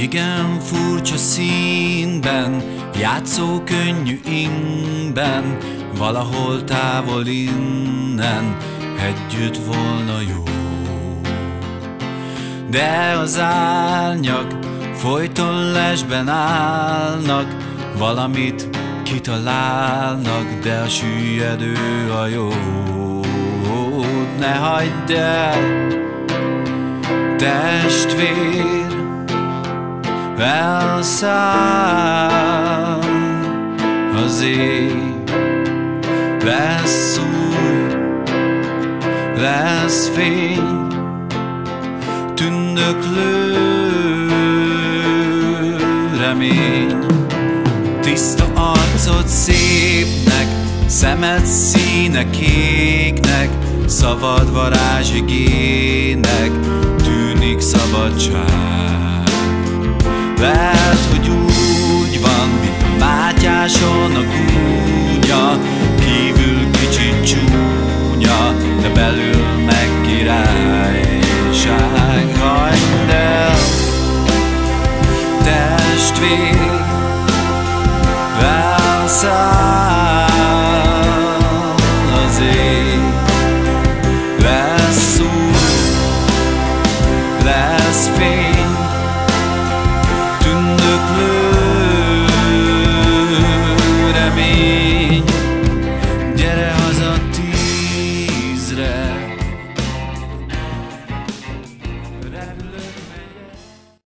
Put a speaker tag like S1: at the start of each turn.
S1: igen furcsa színben, játszó könnyű ingben, valahol távol innen együtt volna jó. De az árnyak folyton lesben állnak, valamit kitalálnak, de a süllyedő hajót ne hagyd el, testvér, elszáll az ég, lesz új, lesz fény, tündöklő remény. Tiszta arcod szépnek, szemed színe kéknek, szabad varázsigének tűnik szabadság. Lehet, hogy úgy van, mint a Mátyáson a gúnya, kívül kicsit csúnya, de belül meg királyság. Hagyd el, testvér,